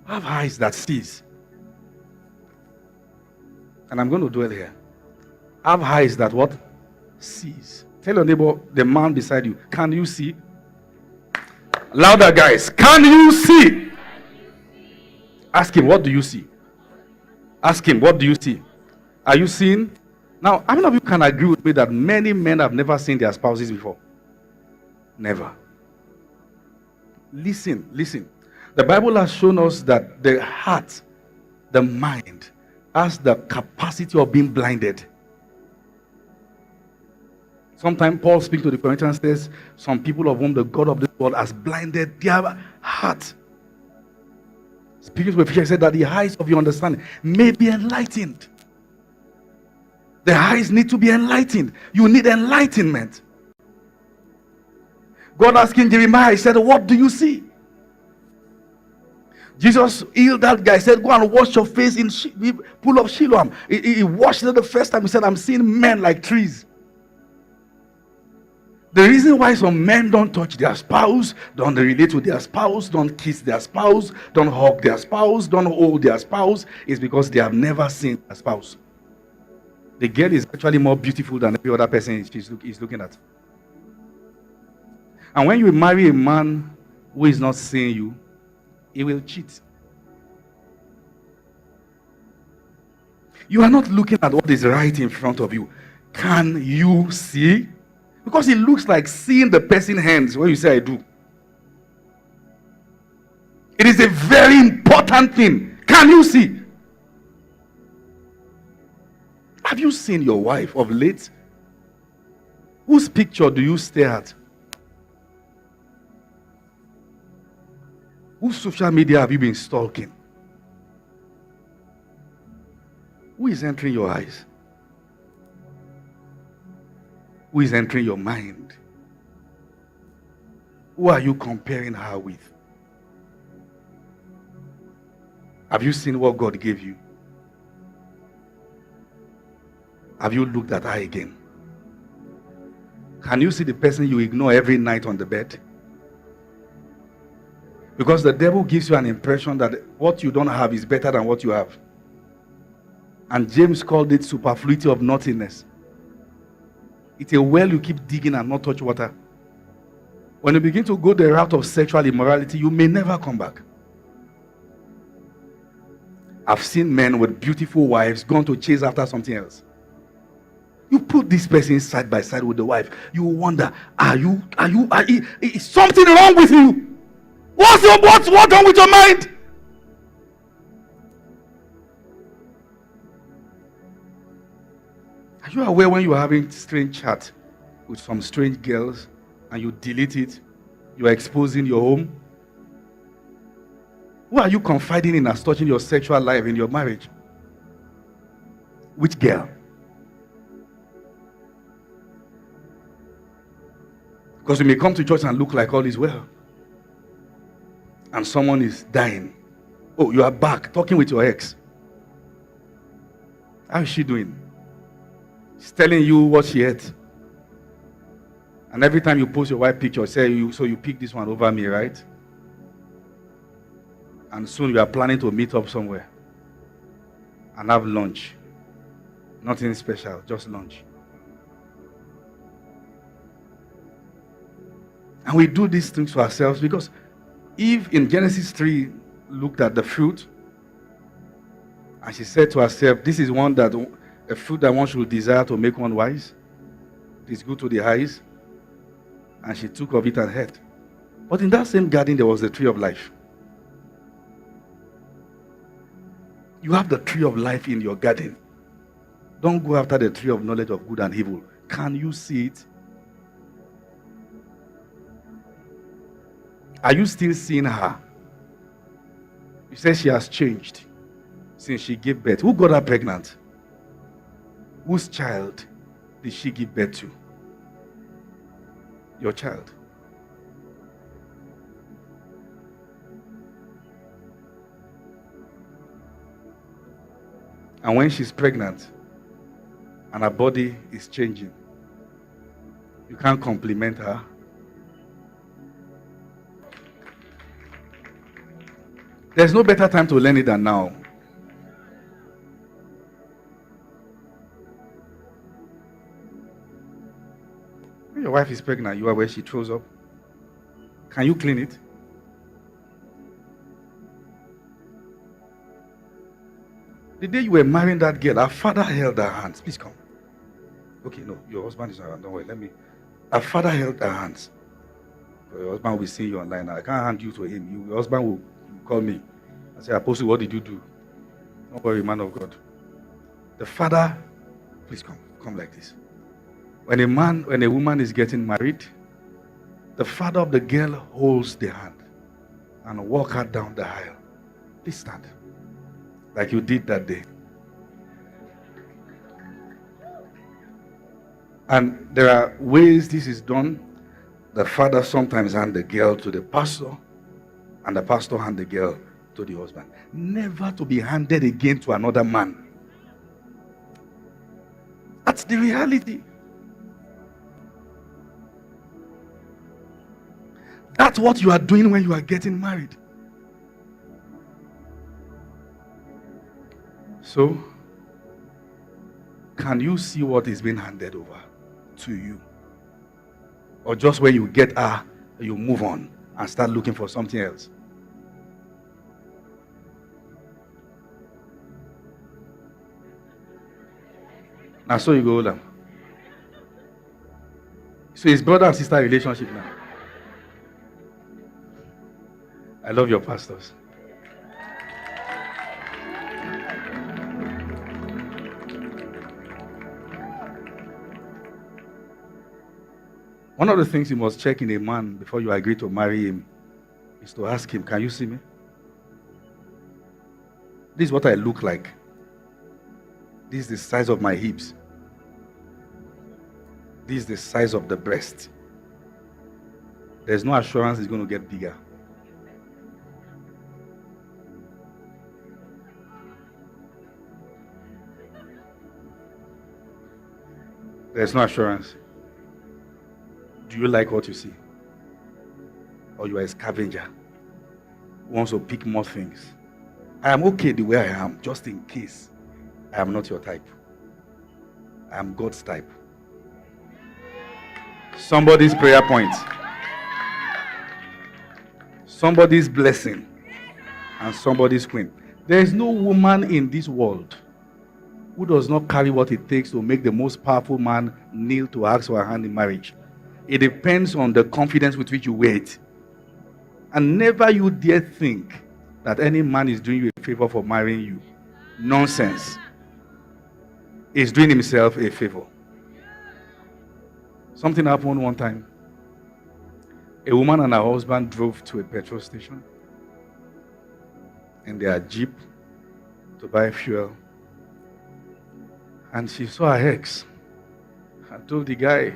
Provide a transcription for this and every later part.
Have eyes that sees. And I'm going to dwell here. Have eyes that what? Sees. Tell your neighbor, the man beside you, can you see? Louder, guys. Can you see? Ask him, what do you see? Ask him, what do you see? Are you seeing? Now, how many of you can agree with me that many men have never seen their spouses before? Never. Listen. The Bible has shown us that the heart, the mind, has the capacity of being blinded. Sometimes Paul speaks to the Corinthians, says, some people of whom the God of this world has blinded their heart. Speaking to Ephesians, said that the eyes of your understanding may be enlightened. The eyes need to be enlightened. You need enlightenment. God asking Jeremiah, he said, what do you see? Jesus healed that guy. He said, go and wash your face in pool of Siloam. He washed it the first time. He said, I'm seeing men like trees. The reason why some men don't touch their spouse, don't relate to their spouse, don't kiss their spouse, don't hug their spouse, don't hold their spouse, is because they have never seen a spouse. The girl is actually more beautiful than every other person he's looking at. And when you marry a man who is not seeing you, he will cheat. You are not looking at what is right in front of you. Can you see? Because it looks like seeing the person's hands when you say I do. It is a very important thing. Can you see? Have you seen your wife of late? Whose picture do you stare at? Whose social media have you been stalking? Who is entering your eyes? Who is entering your mind? Who are you comparing her with? Have you seen what God gave you? Have you looked at her again? Can you see the person you ignore every night on the bed? Because the devil gives you an impression that what you don't have is better than what you have. And James called it superfluity of nothingness. It's a well you keep digging and not touch water. When you begin to go the route of sexual immorality, you may never come back. I've seen men with beautiful wives gone to chase after something else. You put this person side by side with the wife, you wonder, is something wrong with you? What's wrong with your mind? Are you aware when you are having strange chat with some strange girls and you delete it, you are exposing your home? Who are you confiding in as touching your sexual life in your marriage? Which girl? Because you may come to church and look like all is well. And someone is dying. Oh, you are back talking with your ex. How is she doing? She's telling you what she ate. And every time you post your wife picture, say, so you pick this one over me, right? And soon you are planning to meet up somewhere and have lunch. Nothing special, just lunch. And we do these things to ourselves because Eve in Genesis 3 looked at the fruit and she said to herself, this is a fruit that one should desire to make one wise. It is good to the eyes. And she took of it and ate. But in that same garden, there was the tree of life. You have the tree of life in your garden. Don't go after the tree of knowledge of good and evil. Can you see it? Are you still seeing her? You say she has changed since she gave birth. Who got her pregnant? Whose child did she give birth to? Your child. And when she's pregnant and her body is changing, you can't compliment her. There's no better time to learn it than now. When your wife is pregnant, you are where she throws up. Can you clean it? The day you were marrying that girl, her father held her hands. Please come. Okay, no, your husband is around. Don't worry, let me. Her father held her hands. Your husband will be seeing you online. I can't hand you to him. Your husband will call me and say, Apostle, what did you do? Don't worry, man of God. The father, please come like this. When a woman is getting married, the father of the girl holds the hand and walk her down the aisle. Please stand. Like you did that day. And there are ways this is done. The father sometimes hand the girl to the pastor, and the pastor hand the girl to the husband. Never to be handed again to another man. That's the reality. That's what you are doing when you are getting married. So, can you see what is being handed over to you? Or just when you get her, you move on and start looking for something else? Now, so you go hold on. So it's brother and sister relationship now. I love your pastors. One of the things you must check in a man before you agree to marry him is to ask him, can you see me? This is what I look like. This is the size of my hips. This is the size of the breast. There's no assurance it's going to get bigger. There's no assurance. Do you like what you see? Or you are a scavenger who wants to pick more things? I am okay the way I am, just in case I am not your type. I am God's type. Somebody's prayer point. Somebody's blessing. And somebody's queen. There is no woman in this world who does not carry what it takes to make the most powerful man kneel to ask for a hand in marriage. It depends on the confidence with which you wait. And never you dare think that any man is doing you a favor for marrying you. Nonsense. He's doing himself a favor. Something happened one time. A woman and her husband drove to a petrol station in their Jeep to buy fuel. And she saw her ex and told the guy,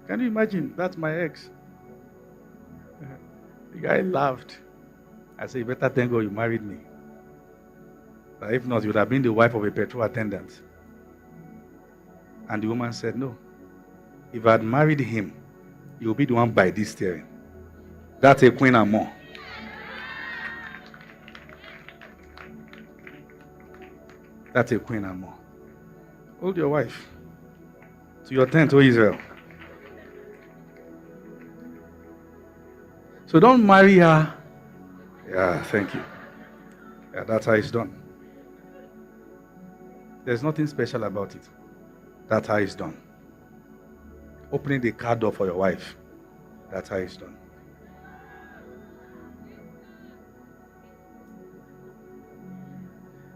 can you imagine? That's my ex. The guy laughed. I said, you better thank God you married me. But if not, you would have been the wife of a petrol attendant. And the woman said, no. If I had married him, he will be the one by this steering. That's a queen and more. That's a queen and more. Hold your wife to your tent, O Israel. So don't marry her. Yeah, thank you. Yeah, that's how it's done. There's nothing special about it. That's how it's done. Opening the car door for your wife. That's how it's done.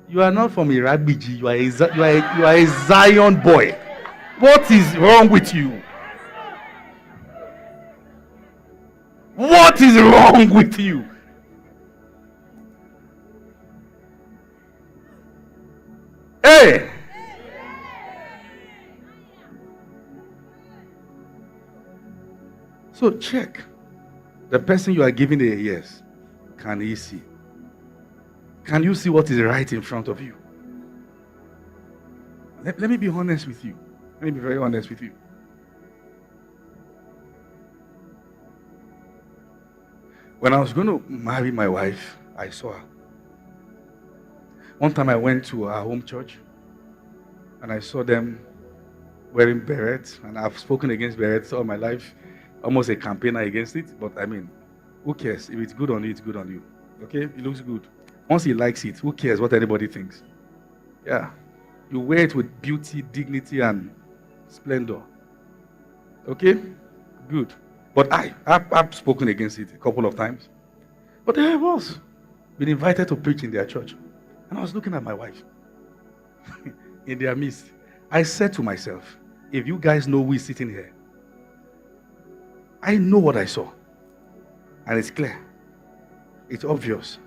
You are not from Irabiji. You are a Zion boy. What is wrong with you? What is wrong with you? Hey! So check. The person you are giving a yes, can he see? Can you see what is right in front of you? Let me be honest with you. Let me be very honest with you. When I was going to marry my wife, I saw her. One time I went to our home church and I saw them wearing berets, and I've spoken against berets all my life, almost a campaigner against it, but I mean, who cares? If it's good on you, it's good on you. Okay? It looks good. Once he likes it, who cares what anybody thinks? Yeah. You wear it with beauty, dignity, and splendor. Okay? Good. But I've spoken against it a couple of times. But there I was, been invited to preach in their church. And I was looking at my wife in their midst. I said to myself, if you guys know who is sitting here, I know what I saw. And it's clear. It's obvious.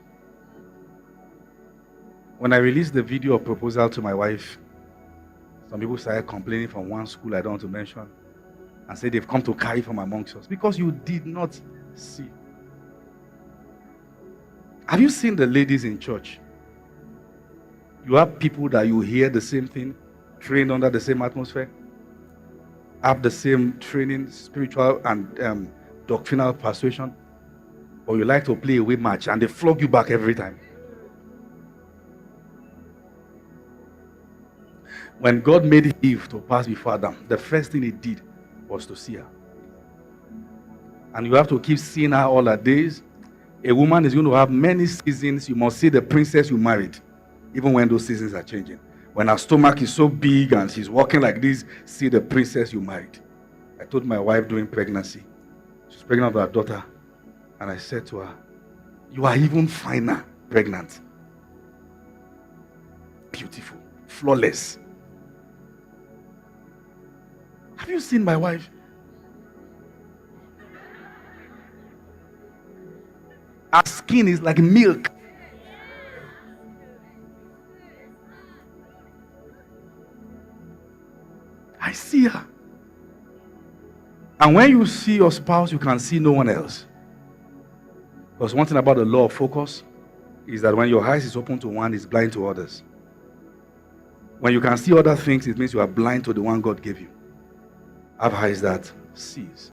When I released the video of proposal to my wife, some people started complaining from one school I don't want to mention and said they've come to carry from amongst us because you did not see. Have you seen the ladies in church? You have people that you hear the same thing, trained under the same atmosphere, have the same training, spiritual and doctrinal persuasion, or you like to play a away match and they flog you back every time. When God made Eve to pass before Adam, the first thing he did was to see her. And you have to keep seeing her all her days. A woman is going to have many seasons. You must see the princess you married, even when those seasons are changing. When her stomach is so big and she's walking like this, see the princess you married. I told my wife during pregnancy, she's pregnant with her daughter, and I said to her, you are even finer pregnant. Beautiful, flawless. Have you seen my wife? Her skin is like milk. I see her. And when you see your spouse, you can see no one else. Because one thing about the law of focus is that when your eyes is open to one, it's blind to others. When you can see other things, it means you are blind to the one God gave you. Have eyes that sees.